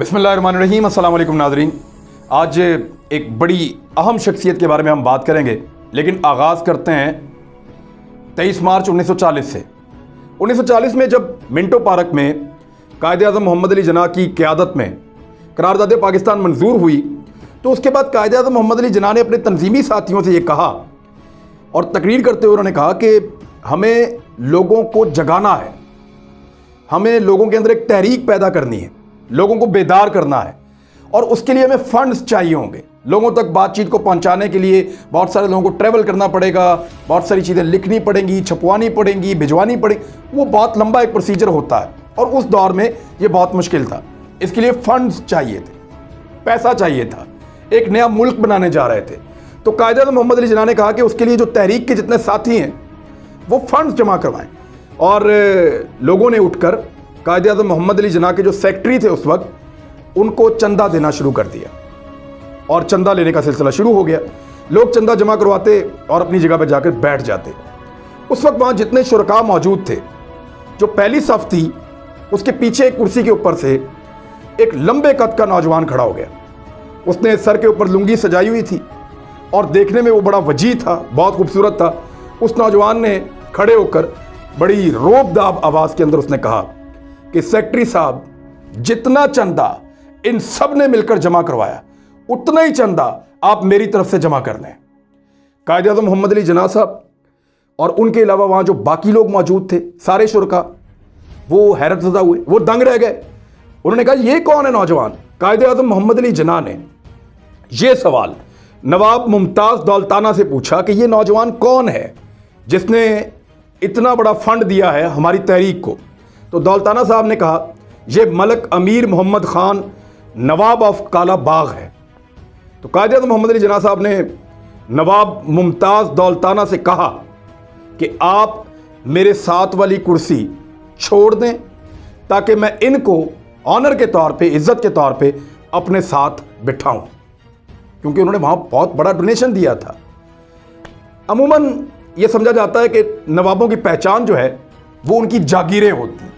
बिस्मिल्लाहिर्रहमानिर्रहीम। अस्सलाम वालेकुम नाज़रीन। आज एक बड़ी अहम शख्सियत के बारे में हम बात करेंगे, लेकिन आगाज़ करते हैं 23 मार्च 1940 से। 1940 में जब मिंटो पार्क में कायद-ए-आज़म मोहम्मद अली जिन्ना की क़यादत में करारदाद पाकिस्तान मंजूर हुई, तो उसके बाद कायद-ए-आज़म मोहम्मद अली जिन्ना ने अपने तंजीमी साथियों से ये कहा और तकरीर करते हुए उन्होंने कहा कि हमें लोगों को जगाना है, हमें लोगों के अंदर एक तहरीक पैदा करनी है, लोगों को बेदार करना है, और उसके लिए हमें फंड्स चाहिए होंगे। लोगों तक बातचीत को पहुंचाने के लिए बहुत सारे लोगों को ट्रैवल करना पड़ेगा, बहुत सारी चीज़ें लिखनी पड़ेंगी, छपवानी पड़ेंगी, भिजवानी पड़ेगी। वो बहुत लंबा एक प्रोसीजर होता है और उस दौर में ये बहुत मुश्किल था। इसके लिए फंड्स चाहिए थे, पैसा चाहिए था, एक नया मुल्क बनाने जा रहे थे। तो कायद-ए-आज़म मोहम्मद अली जिन्ना ने कहा कि उसके लिए जो तहरीक के जितने साथी हैं वो फंड्स जमा करवाएं। और लोगों ने उठकर कायद-ए-आज़म मोहम्मद अली जिन्ना के जो सेक्रेटरी थे उस वक्त, उनको चंदा देना शुरू कर दिया और चंदा लेने का सिलसिला शुरू हो गया। लोग चंदा जमा करवाते और अपनी जगह पर जाकर बैठ जाते। उस वक्त वहाँ जितने शुरका मौजूद थे, जो पहली सफ थी उसके पीछे एक कुर्सी के ऊपर से एक लंबे कद का नौजवान खड़ा हो गया। उसने सर के ऊपर लुंगी सजाई हुई थी और देखने में वो बड़ा वजी था, बहुत खूबसूरत था। उस नौजवान ने खड़े होकर बड़ी रोबदाब आवाज़ के अंदर उसने कहा कि सेक्रेटरी साहब, जितना चंदा इन सब ने मिलकर जमा करवाया उतना ही चंदा आप मेरी तरफ से जमा कर लें। कायद-ए-आज़म मोहम्मद अली जिन्ना साहब और उनके अलावा वहाँ जो बाकी लोग मौजूद थे, सारे शुरका, वो हैरत ज़दा हुए, वो दंग रह गए। उन्होंने कहा ये कौन है नौजवान? कायद-ए-आज़म मोहम्मद अली जिन्ना ने ये सवाल नवाब मुमताज़ दौलताना से पूछा कि ये नौजवान कौन है जिसने इतना बड़ा फंड दिया है हमारी तहरीक को। तो दौलताना साहब ने कहा ये मलक अमीर मोहम्मद ख़ान नवाब ऑफ काला बाग है। तो कायद-ए-आज़म मोहम्मद अली जिन्ना साहब ने नवाब मुमताज़ दौलताना से कहा कि आप मेरे साथ वाली कुर्सी छोड़ दें ताकि मैं इनको ऑनर के तौर पे, इज़्ज़त के तौर पे अपने साथ बिठाऊं, क्योंकि उन्होंने वहाँ बहुत बड़ा डोनेशन दिया था। अमूमन ये समझा जाता है कि नवाबों की पहचान जो है वो उनकी जागीरें होती हैं,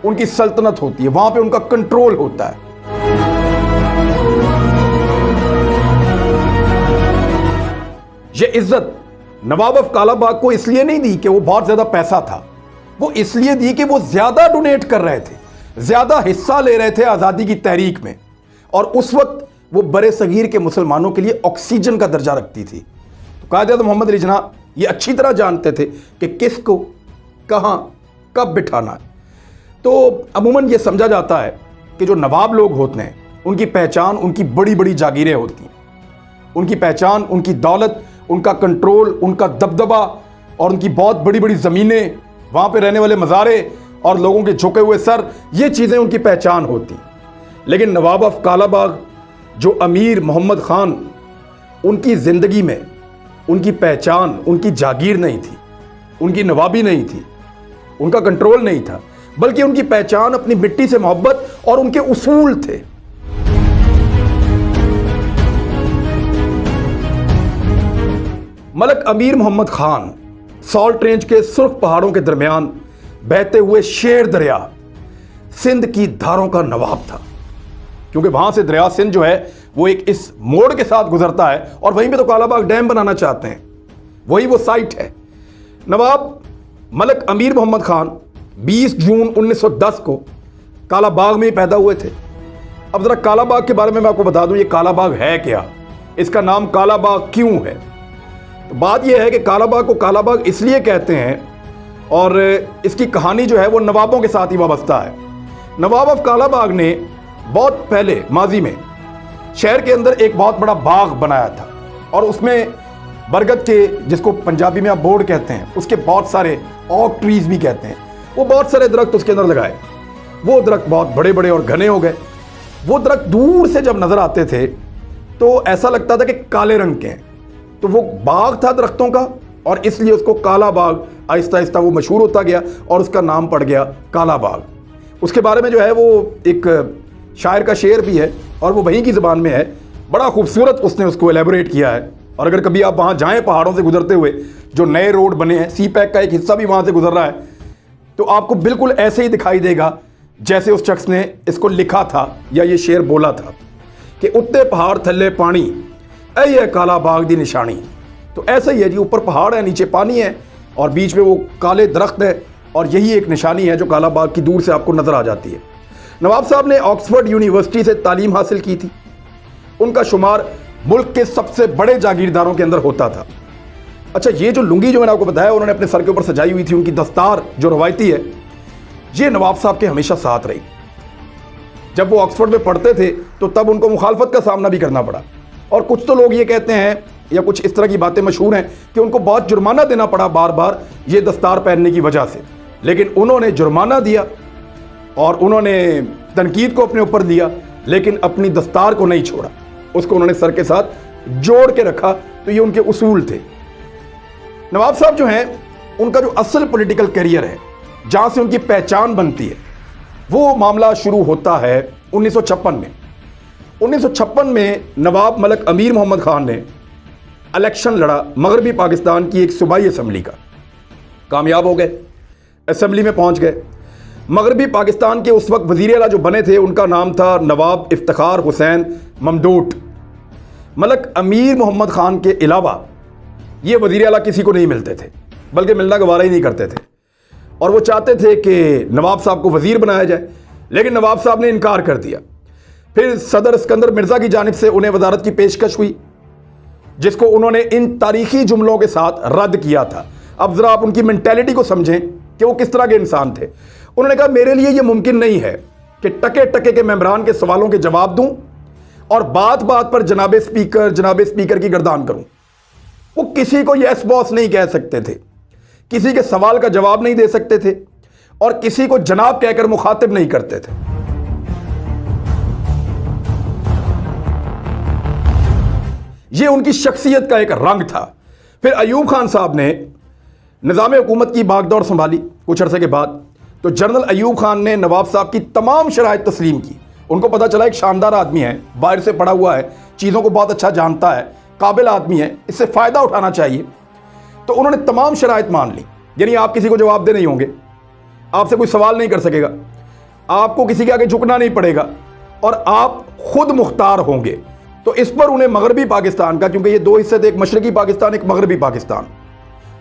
उनकी सल्तनत होती है, वहाँ पे उनका कंट्रोल होता है। ये इज्जत नवाब ऑफ कालाबाग को इसलिए नहीं दी कि वो बहुत ज़्यादा पैसा था, वो इसलिए दी कि वो ज़्यादा डोनेट कर रहे थे, ज़्यादा हिस्सा ले रहे थे आज़ादी की तहरीक में, और उस वक्त वो बड़े सगीर के मुसलमानों के लिए ऑक्सीजन का दर्जा रखती थी। तो कायद-ए-आज़म मोहम्मद अली जिन्ना ये अच्छी तरह जानते थे कि किसको कहाँ कब बिठाना है। तो अमूमन ये समझा जाता है कि जो नवाब लोग होते हैं उनकी पहचान उनकी बड़ी बड़ी जागीरें होती हैं, उनकी पहचान उनकी दौलत, उनका कंट्रोल, उनका दबदबा और उनकी बहुत बड़ी बड़ी ज़मीनें, वहाँ पे रहने वाले मज़ारे और लोगों के झुके हुए सर, ये चीज़ें उनकी पहचान होती हैं। लेकिन नवाब ऑफ कालाबाग जो अमीर मोहम्मद ख़ान, उनकी ज़िंदगी में उनकी पहचान उनकी जागीर नहीं थी, उनकी नवाबी नहीं थी, उनका कंट्रोल नहीं था, बल्कि उनकी पहचान अपनी मिट्टी से मोहब्बत और उनके उसूल थे। मलक अमीर मोहम्मद ख़ान सॉल्ट रेंज के सुर्ख पहाड़ों के दरमियान बहते हुए शेर दरिया सिंध की धारों का नवाब था, क्योंकि वहां से दरिया सिंध जो है वो एक इस मोड़ के साथ गुजरता है और वहीं पे तो कालाबाग डैम बनाना चाहते हैं, वही वो साइट है। नवाब मलक अमीर मोहम्मद ख़ान 20 जून 1910 को कालाबाग में पैदा हुए थे। अब ज़रा कालाबाग के बारे में मैं आपको बता दूं, ये कालाबाग है क्या, इसका नाम कालाबाग क्यों है। तो बात यह है कि कालाबाग को कालाबाग इसलिए कहते हैं और इसकी कहानी जो है वो नवाबों के साथ ही वाबस्ता है। नवाब ऑफ कालाबाग ने बहुत पहले माजी में शहर के अंदर एक बहुत बड़ा बाग बनाया था और उसमें बरगद के, जिसको पंजाबी में आप बोर्ड कहते हैं, उसके बहुत सारे ऑक ट्रीज भी कहते हैं, वो बहुत सारे दरख्त उसके अंदर लगाए। वो दरख्त बहुत बड़े बड़े और घने हो गए। वो दरख्त दूर से जब नज़र आते थे तो ऐसा लगता था कि काले रंग के हैं। तो वो बाग था दरख्तों का और इसलिए उसको काला बाग, आहिस्ता आहिस्ता वो मशहूर होता गया और उसका नाम पड़ गया काला बाग। उसके बारे में जो है वो एक शायर का शेर भी है और वो वहीं की ज़बान में है, बड़ा खूबसूरत उसने उसको एलेबोरेट किया है। और अगर कभी आप वहाँ जाएँ पहाड़ों से गुजरते हुए, जो नए रोड बने हैं, सी पैक का एक हिस्सा भी वहाँ से गुजर रहा है, तो आपको बिल्कुल ऐसे ही दिखाई देगा जैसे उस शख्स ने इसको लिखा था या ये शेर बोला था कि उत्ते पहाड़ थल्ले पानी, ऐ है काला बाग दी निशानी। तो ऐसा ही है जी, ऊपर पहाड़ है, नीचे पानी है और बीच में वो काले दरख्त है, और यही एक निशानी है जो काला बाग की दूर से आपको नज़र आ जाती है। नवाब साहब ने ऑक्सफोर्ड यूनिवर्सिटी से तालीम हासिल की थी। उनका शुमार मुल्क के सबसे बड़े जागीरदारों के अंदर होता था। अच्छा, ये जो लुंगी जो मैंने आपको बताया उन्होंने अपने सर के ऊपर सजाई हुई थी, उनकी दस्तार जो रवायती है, ये नवाब साहब के हमेशा साथ रही। जब वो ऑक्सफोर्ड में पढ़ते थे तो तब उनको मुखालफत का सामना भी करना पड़ा, और कुछ तो लोग ये कहते हैं या कुछ इस तरह की बातें मशहूर हैं कि उनको बहुत जुर्माना देना पड़ा बार बार ये दस्तार पहनने की वजह से। लेकिन उन्होंने जुर्माना दिया और उन्होंने तनकीद को अपने ऊपर लिया, लेकिन अपनी दस्तार को नहीं छोड़ा, उसको उन्होंने सर के साथ जोड़ के रखा। तो ये उनके उसूल थे। नवाब साहब जो हैं, उनका जो असल पॉलिटिकल करियर है, जहाँ से उनकी पहचान बनती है, वो मामला शुरू होता है 1956 में। 1956 में नवाब मलिक अमीर मोहम्मद खान ने इलेक्शन लड़ा मगरबी पाकिस्तान की एक सूबाई असम्बली का। कामयाब हो गए, असम्बली में पहुंच गए। मगरबी पाकिस्तान के उस वक्त वज़ीर आला जो बने थे उनका नाम था नवाब इफ्तिखार हुसैन ममदूट। मलिक अमीर मोहम्मद खान के अलावा ये वज़ीर आला किसी को नहीं मिलते थे, बल्कि मिलना गवारा ही नहीं करते थे, और वो चाहते थे कि नवाब साहब को वज़ीर बनाया जाए, लेकिन नवाब साहब ने इनकार कर दिया। फिर सदर सिकंदर मिर्ज़ा की जानिब से उन्हें वज़ारत की पेशकश हुई, जिसको उन्होंने इन तारीखी जुमलों के साथ रद्द किया था। अब ज़रा आप उनकी मेंटेलिटी को समझें कि वो किस तरह के इंसान थे। उन्होंने कहा, मेरे लिए ये मुमकिन नहीं है कि टके टके के मेंबरान के सवालों के जवाब दूं और बात बात पर जनाब स्पीकर की गर्दान करूं। वो किसी को यस बॉस नहीं कह सकते थे, किसी के सवाल का जवाब नहीं दे सकते थे, और किसी को जनाब कहकर मुखातिब नहीं करते थे। ये उनकी शख्सियत का एक रंग था। फिर अयूब खान साहब ने निज़ाम हुकूमत की बागडोर संभाली कुछ अरसे के बाद, तो जनरल अयूब खान ने नवाब साहब की तमाम शराइत तस्लीम की। उनको पता चला एक शानदार आदमी है, बाहर से पढ़ा हुआ है, चीज़ों को बहुत अच्छा जानता है, काबिल आदमी है, इससे फ़ायदा उठाना चाहिए। तो उन्होंने तमाम शराइत मान ली। यानी आप किसी को जवाब दे नहीं होंगे, आपसे कोई सवाल नहीं कर सकेगा, आपको किसी के आगे झुकना नहीं पड़ेगा, और आप खुद मुख्तार होंगे। तो इस पर उन्हें मगरबी पाकिस्तान का, क्योंकि ये दो हिस्से थे, एक मशरकी पाकिस्तान एक मगरबी पाकिस्तान,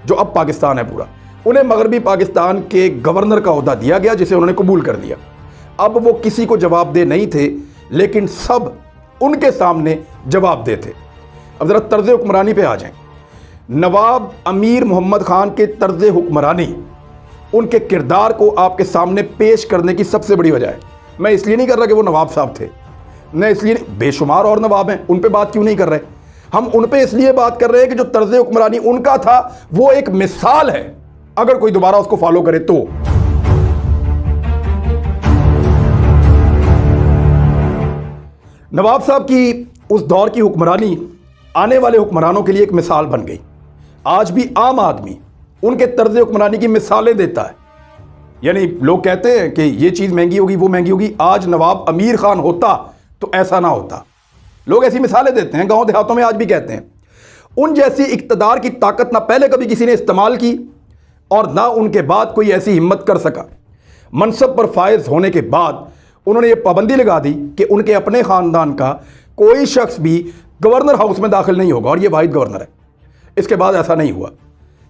जो अब पाकिस्तान है पूरा, उन्हें मगरबी पाकिस्तान के गवर्नर का ओहदा दिया गया, जिसे उन्होंने कबूल कर दिया। अब वो किसी को जवाब दे नहीं थे, लेकिन सब उनके सामने जवाब दे थे। अब ज़रा तर्ज हुक्मरानी पे आ जाएं। नवाब अमीर मोहम्मद खान के तर्ज हुक्मरानी, उनके किरदार को आपके सामने पेश करने की सबसे बड़ी वजह है। मैं इसलिए नहीं कर रहा कि वो नवाब साहब थे, मैं इसलिए, बेशुमार और नवाब हैं, उन पे बात क्यों नहीं कर रहे। हम उन पे इसलिए बात कर रहे हैं कि जो तर्ज हुक्मरानी उनका था वो एक मिसाल है, अगर कोई दोबारा उसको फॉलो करे तो। नवाब साहब की उस दौर की हुक्मरानी आने वाले हुक्मरानों के लिए एक मिसाल बन गई। आज भी आम आदमी उनके तर्ज हुक्मरानी की मिसालें देता है। यानी लोग कहते हैं कि ये चीज़ महंगी होगी, वो महंगी होगी, आज नवाब अमीर खान होता तो ऐसा ना होता। लोग ऐसी मिसालें देते हैं, गांव देहातों में आज भी कहते हैं। उन जैसी इक़्तिदार की ताकत ना पहले कभी किसी ने इस्तेमाल की, और ना उनके बाद कोई ऐसी हिम्मत कर सका। मनसब पर फायज होने के बाद उन्होंने ये पाबंदी लगा दी कि उनके अपने ख़ानदान का कोई शख्स भी गवर्नर हाउस में दाखिल नहीं होगा, और ये वाहिद गवर्नर है। इसके बाद ऐसा नहीं हुआ।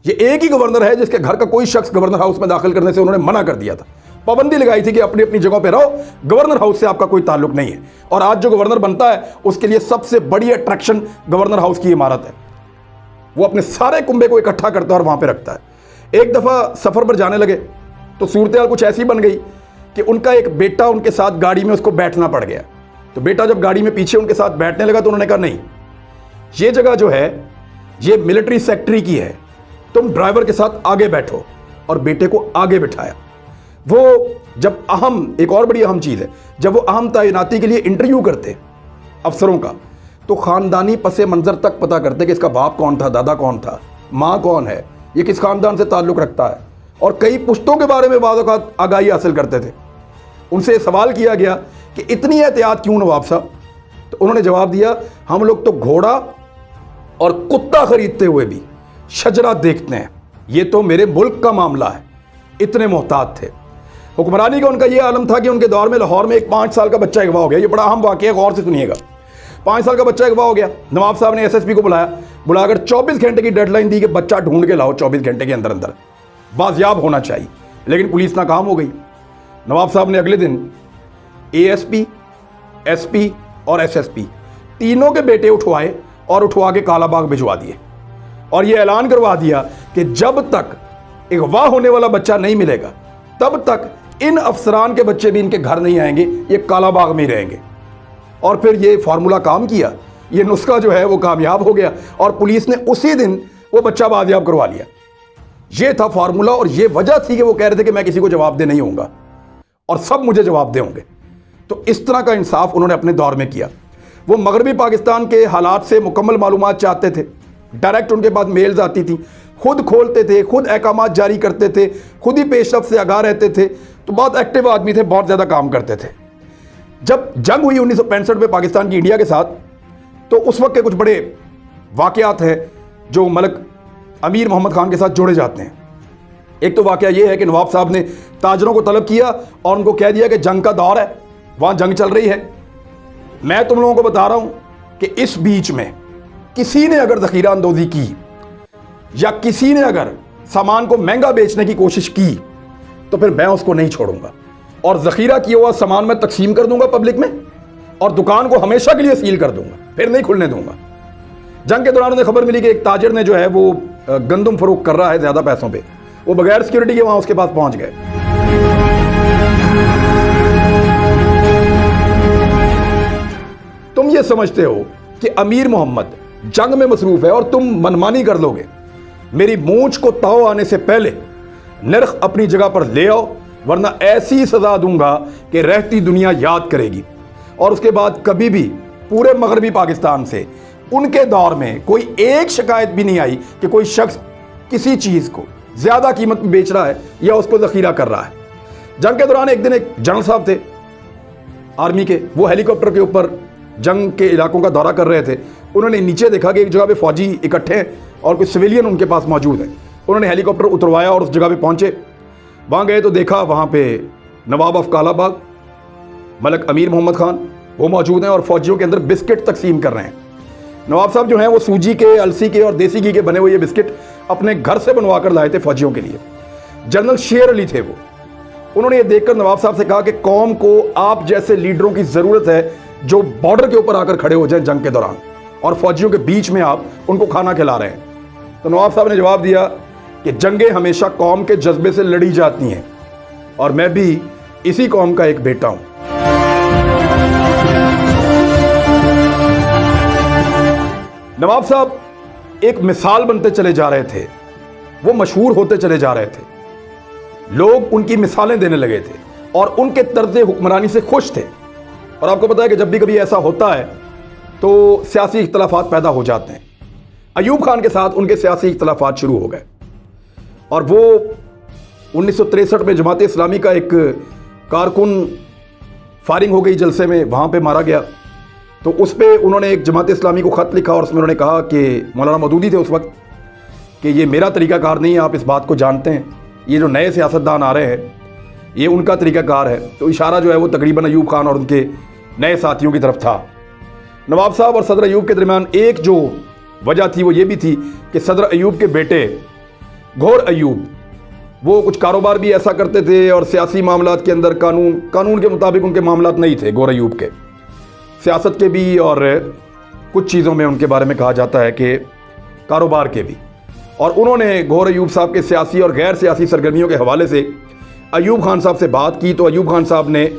ये एक ही गवर्नर है जिसके घर का कोई शख्स गवर्नर हाउस में दाखिल करने से उन्होंने मना कर दिया था। पाबंदी लगाई थी कि अपनी अपनी जगहों पे रहो, गवर्नर हाउस से आपका कोई ताल्लुक नहीं है। और आज जो गवर्नर बनता है उसके लिए सबसे बड़ी अट्रैक्शन गवर्नर हाउस की इमारत है। वो अपने सारे कुंबे को इकट्ठा करता है और वहाँ पे रखता है। एक दफ़ा सफ़र पर जाने लगे तो सूरत हाल कुछ ऐसी बन गई कि उनका एक बेटा उनके साथ गाड़ी में, उसको बैठना पड़ गया। तो बेटा जब गाड़ी में पीछे उनके साथ बैठने लगा तो उन्होंने कहा, नहीं, ये जगह जो है ये मिलिट्री सेक्रेटरी की है, तुम ड्राइवर के साथ आगे बैठो, और बेटे को आगे बिठाया। वो जब एक और बड़ी अहम चीज़ है, जब वो अहम तैनाती के लिए इंटरव्यू करते अफसरों का, तो ख़ानदानी पसे मंज़र तक पता करते कि इसका बाप कौन था, दादा कौन था, माँ कौन है, ये किस ख़ानदान से ताल्लुक़ रखता है, और कई पुश्तों के बारे में बाद आगाही हासिल करते थे। उनसे सवाल किया गया कि इतनी एहतियात क्यों नवाब साहब? तो उन्होंने जवाब दिया, हम लोग तो घोड़ा और कुत्ता ख़रीदते हुए भी शजरा देखते हैं, ये तो मेरे मुल्क का मामला है। इतने मोहतात थे। हुक्मरानी का उनका ये आलम था कि उनके दौर में लाहौर में एक 5 साल का बच्चा अगवा हो गया। ये बड़ा अहम वाक़या है, गौर से सुनिएगा। 5 साल का बच्चा अगवा हो गया। नवाब साहब ने SSP को बुलाकर 24 घंटे की डेडलाइन दी कि बच्चा ढूंढ के लाओ, 24 घंटे के अंदर अंदर बाजियाब होना चाहिए। लेकिन पुलिस नाकाम हो गई। नवाब साहब ने अगले दिन ASP, SP और SSP तीनों के बेटे उठवाए और उठवा के कालाबाग भिजवा दिए और ये ऐलान करवा दिया कि जब तक अगवा होने वाला बच्चा नहीं मिलेगा तब तक इन अफसरान के बच्चे भी इनके घर नहीं आएंगे, ये कालाबाग में ही रहेंगे। और फिर ये फार्मूला काम किया, ये नुस्खा जो है वो कामयाब हो गया और पुलिस ने उसी दिन वो बच्चा बाजियाब करवा लिया। ये था फार्मूला और ये वजह थी कि वो कह रहे थे कि मैं किसी को जवाब दे नहीं होऊंगा और सब मुझे जवाब दे होंगे। तो इस तरह का इंसाफ उन्होंने अपने दौर में किया। वो मगरबी पाकिस्तान के हालात से मुकम्मल मालूमात चाहते थे, डायरेक्ट उनके पास मेल्स आती थी, खुद खोलते थे, खुद अहकामात जारी करते थे, खुद ही पेशरफ्त से आगाह रहते थे। तो बहुत एक्टिव आदमी थे, बहुत ज़्यादा काम करते थे। जब जंग हुई 1965 में पाकिस्तान की इंडिया के साथ, तो उस वक्त के कुछ बड़े वाक़यात हैं जो मलक अमीर मोहम्मद खान के साथ जोड़े जाते हैं। एक तो वाक़या ये है कि नवाब साहब ने ताजरों को तलब किया और उनको कह दिया कि जंग का दौर है, वहाँ जंग चल रही है। मैं तुम लोगों को बता रहा हूँ कि इस बीच में किसी ने अगर ज़ख़ीरा अंदोज़ी की या किसी ने अगर सामान को महंगा बेचने की कोशिश की तो फिर मैं उसको नहीं छोड़ूंगा और ज़ख़ीरा किया हुआ सामान मैं तकसीम कर दूंगा पब्लिक में और दुकान को हमेशा के लिए सील कर दूंगा, फिर नहीं खुलने दूंगा। जंग के दौरान उन्हें खबर मिली कि एक ताजिर ने जो है वो गंदम फरोख्त कर रहा है ज़्यादा पैसों पे, वो बगैर सिक्योरिटी के वहाँ उसके पास पहुँच गए। तुम ये समझते हो कि अमीर मोहम्मद जंग में मसरूफ है और तुम मनमानी कर लोगे। मेरी मूंछ को ताव आने से पहले नर्ख अपनी जगह पर ले आओ, वरना ऐसी सजा दूंगा कि रहती दुनिया याद करेगी। और उसके बाद कभी भी पूरे मगरबी पाकिस्तान से उनके दौर में कोई एक शिकायत भी नहीं आई कि कोई शख्स किसी चीज़ को ज़्यादा कीमत में बेच रहा है या उसको ज़ख़ीरा कर रहा है। जंग के दौरान एक दिन एक जनरल साहब थे आर्मी के, वो हेलीकॉप्टर के ऊपर जंग के इलाकों का दौरा कर रहे थे। उन्होंने नीचे देखा कि एक जगह पे फ़ौजी इकट्ठे हैं और कुछ सिविलियन उनके पास मौजूद हैं। उन्होंने हेलीकॉप्टर उतरवाया और उस जगह पे पहुंचे। वहाँ गए तो देखा वहाँ पे नवाब ऑफ कालाबाग मलक अमीर मोहम्मद खान वो मौजूद हैं और फ़ौजियों के अंदर बिस्किट तकसीम कर रहे हैं। नवाब साहब जो हैं वो सूजी के, अलसी के और देसी घी के बने हुए ये बिस्किट अपने घर से बनवा कर लाए थे फ़ौजियों के लिए। जनरल शेर अली थे वो। उन्होंने ये देखकर नवाब साहब से कहा कि कौम को आप जैसे लीडरों की ज़रूरत है जो बॉर्डर के ऊपर आकर खड़े हो जाएं जंग के दौरान और फौजियों के बीच में आप उनको खाना खिला रहे हैं। तो नवाब साहब ने जवाब दिया कि जंगें हमेशा कौम के जज्बे से लड़ी जाती हैं और मैं भी इसी कौम का एक बेटा हूं। नवाब साहब एक मिसाल बनते चले जा रहे थे, वो मशहूर होते चले जा रहे थे, लोग उनकी मिसालें देने लगे थे और उनके तर्ज़े हुक्मरानी से खुश थे। और आपको पता है कि जब भी कभी ऐसा होता है तो सियासी इख्तलाफात पैदा हो जाते हैं। अयूब खान के साथ उनके सियासी इख्तलाफात शुरू हो गए और वो 1963 में जमात इस्लामी का एक कारकुन फायरिंग हो गई जलसे में, वहाँ पे मारा गया। तो उस पर उन्होंने एक जमात इस्लामी को ख़त लिखा और उसमें उन्होंने कहा कि मौलाना मौदूदी थे उस वक्त कि ये मेरा तरीक़ाकार नहीं है, आप इस बात को जानते हैं, ये जो नए सियासतदान आ रहे हैं ये उनका तरीक़ाकार है। तो इशारा जो है वो तकरीबन अयूब खान और उनके नए साथियों की तरफ था। नवाब साहब और सदर अयूब के दरमियान एक जो वजह थी वो ये भी थी कि सदर अयूब के बेटे गौर अयूब वो कुछ कारोबार भी ऐसा करते थे और सियासी मामलात के अंदर कानून के मुताबिक उनके मामलात नहीं थे गौर अयूब के, सियासत के भी और कुछ चीज़ों में उनके बारे में कहा जाता है कि कारोबार के भी। और उन्होंने गौर अयूब साहब के सियासी और गैर सियासी सरगर्मियों के हवाले से अयूब खान साहब से बात की। तो अयूब खान साहब ने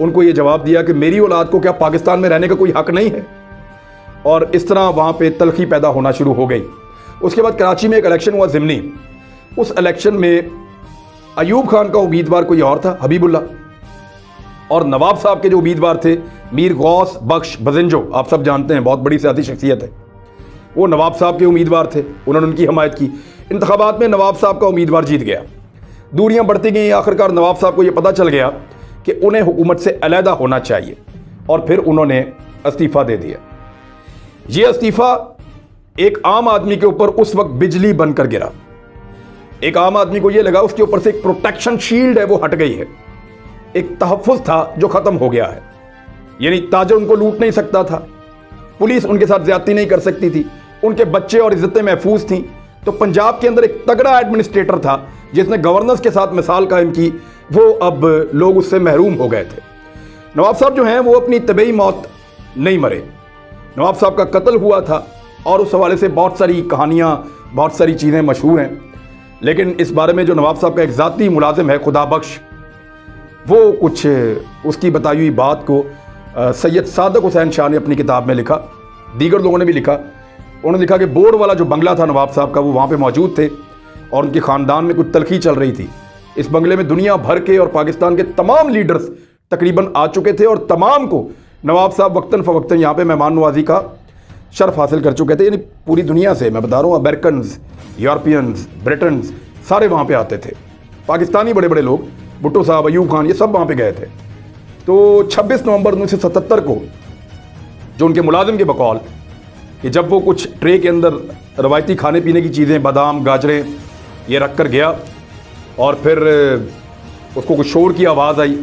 उनको ये जवाब दिया कि मेरी औलाद को क्या पाकिस्तान में रहने का कोई हक़ नहीं है। और इस तरह वहाँ पे तलखी पैदा होना शुरू हो गई। उसके बाद कराची में एक इलेक्शन हुआ ज़िमनी। उस इलेक्शन में अयूब खान का उम्मीदवार कोई और था, हबीबुल्ला, और नवाब साहब के जो उम्मीदवार थे मीर गौस बख्श बजिंजो, आप सब जानते हैं, बहुत बड़ी सियासी शख्सियत है, वो नवाब साहब के उम्मीदवार थे। उन्होंने उनकी हमायत की। इंतखाबात में नवाब साहब का उम्मीदवार जीत गया। दूरियां बढ़ती गई। आखिरकार नवाब साहब को यह पता चल गया कि उन्हें हुकूमत से अलहदा होना चाहिए और फिर उन्होंने इस्तीफ़ा दे दिया। ये इस्तीफ़ा एक आम आदमी के ऊपर उस वक्त बिजली बनकर गिरा। एक आम आदमी को यह लगा उसके ऊपर से एक प्रोटेक्शन शील्ड है वो हट गई है ایک تحفظ تھا جو ختم ہو گیا ہے. یعنی تاجر ان کو لوٹ نہیں سکتا تھا, پولیس ان کے ساتھ زیادتی نہیں کر سکتی تھی, ان کے بچے اور عزتیں محفوظ تھیں. تو پنجاب کے اندر ایک تگڑا ایڈمنسٹریٹر تھا جس نے گورننس کے ساتھ مثال قائم کی, وہ اب لوگ اس سے محروم ہو گئے تھے. نواب صاحب جو ہیں وہ اپنی طبعی موت نہیں مرے. نواب صاحب کا قتل ہوا تھا اور اس حوالے سے بہت ساری کہانیاں, بہت ساری چیزیں مشہور ہیں. لیکن اس بارے میں جو نواب صاحب کا ایک ذاتی ملازم ہے خدا بخش, وہ کچھ اس کی بتائی ہوئی بات کو سید صادق حسین شاہ نے اپنی کتاب میں لکھا, دیگر لوگوں نے بھی لکھا. انہوں نے لکھا کہ بورڈ والا جو بنگلہ تھا نواب صاحب کا, وہ وہاں پہ موجود تھے اور ان کے خاندان میں کچھ تلخی چل رہی تھی. اس بنگلے میں دنیا بھر کے اور پاکستان کے تمام لیڈرز تقریباً آ چکے تھے اور تمام کو نواب صاحب وقتاً فوقتاً یہاں پہ مہمان نوازی کا شرف حاصل کر چکے تھے. یعنی پوری دنیا سے, میں بتا رہا ہوں, امریکنز, یورپینز, برٹنز, سارے وہاں پہ آتے تھے. پاکستانی بڑے بڑے لوگ, بھٹو صاحب, ایوب خان, یہ سب وہاں پہ گئے تھے. تو 26 نومبر 1977 کو جو ان کے ملازم کے بقول کہ جب وہ کچھ ٹرے کے اندر روایتی کھانے پینے کی چیزیں, بادام, گاجریں, یہ رکھ کر گیا اور پھر اس کو کچھ شور کی آواز آئی.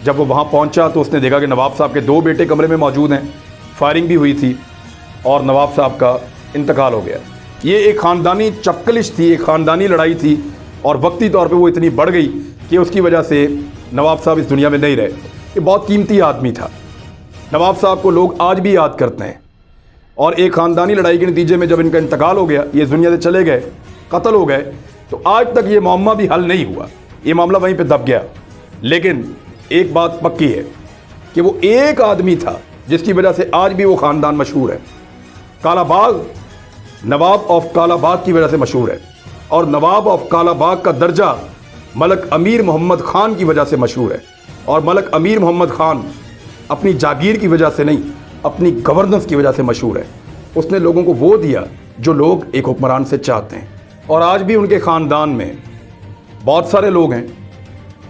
جب وہ وہاں پہنچا تو اس نے دیکھا کہ نواب صاحب کے 2 بیٹے کمرے میں موجود ہیں, فائرنگ بھی ہوئی تھی اور نواب صاحب کا انتقال ہو گیا. یہ ایک خاندانی چپکلش تھی, ایک خاندانی لڑائی تھی اور وقتی طور پہ وہ اتنی بڑھ گئی کہ اس کی وجہ سے نواب صاحب اس دنیا میں نہیں رہے. یہ بہت قیمتی آدمی تھا. نواب صاحب کو لوگ آج بھی یاد کرتے ہیں اور ایک خاندانی لڑائی کے نتیجے میں جب ان کا انتقال ہو گیا, یہ اس دنیا سے چلے گئے, قتل ہو گئے, تو آج تک یہ معاملہ بھی حل نہیں ہوا. یہ معاملہ وہیں پہ دب گیا. لیکن ایک بات پکی ہے کہ وہ ایک آدمی تھا جس کی وجہ سے آج بھی وہ خاندان مشہور ہے. کالا باغ نواب آف کالا باغ کی وجہ سے مشہور ہے اور نواب آف کالا باغ کا درجہ ملک امیر محمد خان کی وجہ سے مشہور ہے. اور ملک امیر محمد خان اپنی جاگیر کی وجہ سے نہیں, اپنی گورننس کی وجہ سے مشہور ہے. اس نے لوگوں کو وہ دیا جو لوگ ایک حکمران سے چاہتے ہیں. اور آج بھی ان کے خاندان میں بہت سارے لوگ ہیں,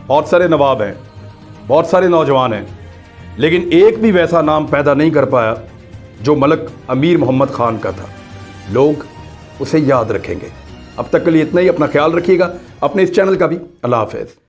بہت سارے نواب ہیں, بہت سارے نوجوان ہیں, لیکن ایک بھی ویسا نام پیدا نہیں کر پایا جو ملک امیر محمد خان کا تھا. لوگ اسے یاد رکھیں گے. اب تک کے لیے اتنا ہی. اپنا خیال رکھیے گا, اپنے اس چینل کا بھی. اللہ حافظ.